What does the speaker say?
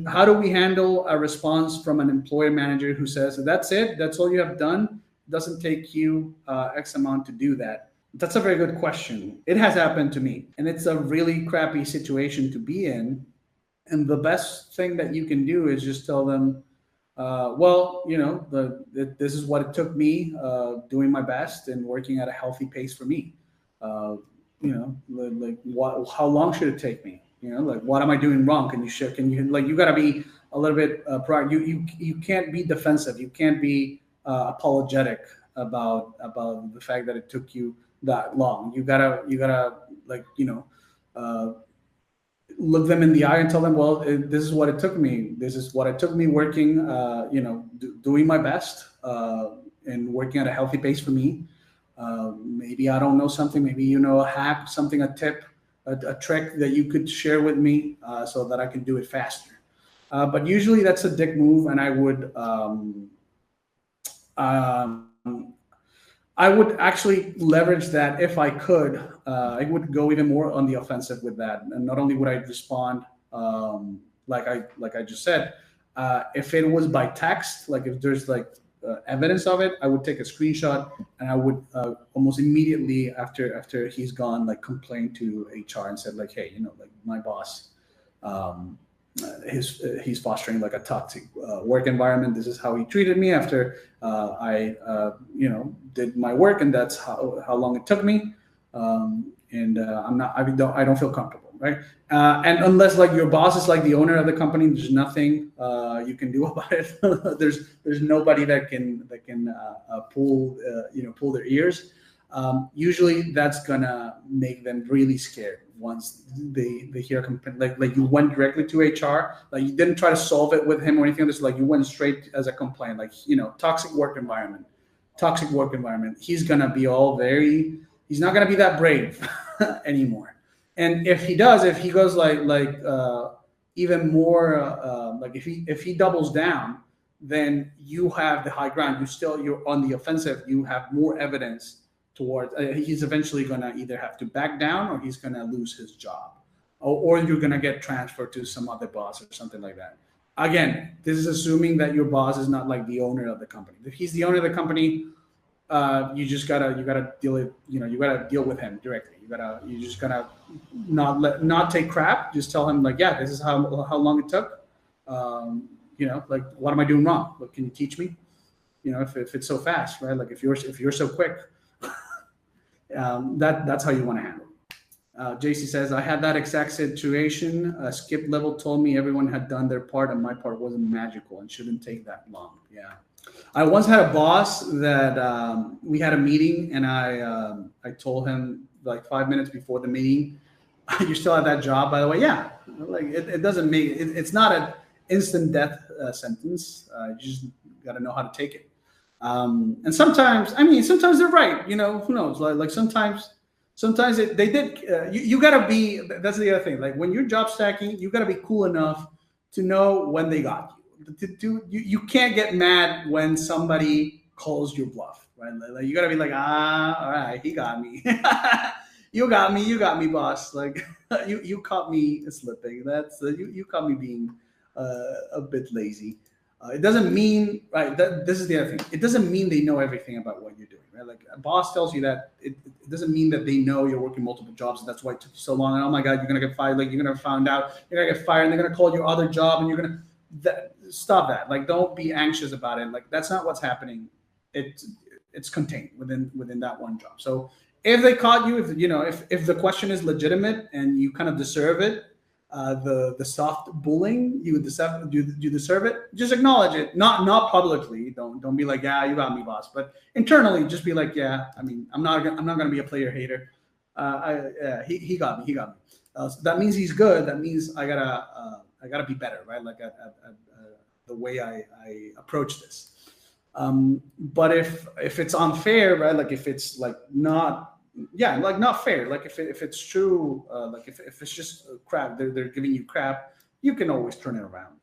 how do we handle a response from an employer manager who says, that's it, that's all you have done, it doesn't take you X amount to do that? That's a very good question. It has happened to me, and it's a really crappy situation to be in. And the best thing that you can do is just tell them, well, this is what it took me, doing my best and working at a healthy pace for me. Like what? How long should it take me? Like what am I doing wrong? Can you like you got to be a little bit proud. You can't be defensive. You can't be apologetic about the fact that it took you that long. You gotta like look them in the eye and tell them, well, this is what it took me. This is what it took me working, doing my best and working at a healthy pace for me. Maybe I don't know something. Maybe you know a hack, something, a tip, a trick that you could share with me so that I can do it faster. But usually that's a dick move, and I would actually leverage that if I could. I would go even more on the offensive with that, and not only would I respond like I just said. If it was by text, like if there's evidence of it, I would take a screenshot and I would almost immediately after he's gone, like complain to HR and said like, hey, like my boss, he's fostering like a toxic work environment. This is how he treated me after I did my work, and that's how long it took me. I don't feel comfortable, right? And unless like your boss is like the owner of the company, there's nothing you can do about it. there's nobody that can pull their ears. Usually that's gonna make them really scared once they hear a complaint. Like you went directly to HR, like you didn't try to solve it with him or anything. Just like you went straight as a complaint, like toxic work environment. He's gonna be he's not gonna be that brave anymore. And if he goes even more like if he doubles down, then you have the high ground. You're on the offensive. You have more evidence towards he's eventually going to either have to back down or he's going to lose his job, or you're going to get transferred to some other boss or something like that. Again, this is assuming that your boss is not like the owner of the company. If he's the owner of the company, you gotta deal with him directly. You just gotta not take crap. Just tell him like, yeah, this is how long it took. Like what am I doing wrong? Like, can you teach me? If it's so fast, right? Like if you're so quick. That's how you want to handle it. JC says, I had that exact situation. Skip level told me everyone had done their part and my part wasn't magical and shouldn't take that long. Yeah. I once had a boss that we had a meeting, and I told him like 5 minutes before the meeting, you still have that job, by the way? Yeah. Like it doesn't make it, it's not an instant death sentence. You just got to know how to take it. And sometimes they're right. Who knows? Like sometimes they did. You gotta be. That's the other thing. Like when you're job stacking, you gotta be cool enough to know when they got you. You can't get mad when somebody calls your bluff, right? Like you gotta be like, all right, he got me. you got me, boss. Like you caught me slipping. That's you caught me being a bit lazy. It doesn't mean, right, this is the other thing. It doesn't mean they know everything about what you're doing, right? Like a boss tells you that, it doesn't mean that they know you're working multiple jobs. And that's why it took you so long. And oh my God, you're going to get fired. Like you're going to find out, you're going to get fired and they're going to call your other job and you're going to stop that. Like, don't be anxious about it. Like that's not what's happening. It's contained within that one job. So if they caught you, if the question is legitimate and you kind of deserve it, the soft bullying, you deserve it. Just acknowledge it, not publicly. Don't be like, yeah, you got me, boss. But internally, just be like, yeah. I mean, I'm not gonna be a player hater. He got me. So that means he's good. That means I gotta be better, right? Like at the way I approach this. But if it's unfair, right? Like if it's like not fair. Like if it's true, like if it's just crap, they're giving you crap, you can always turn it around.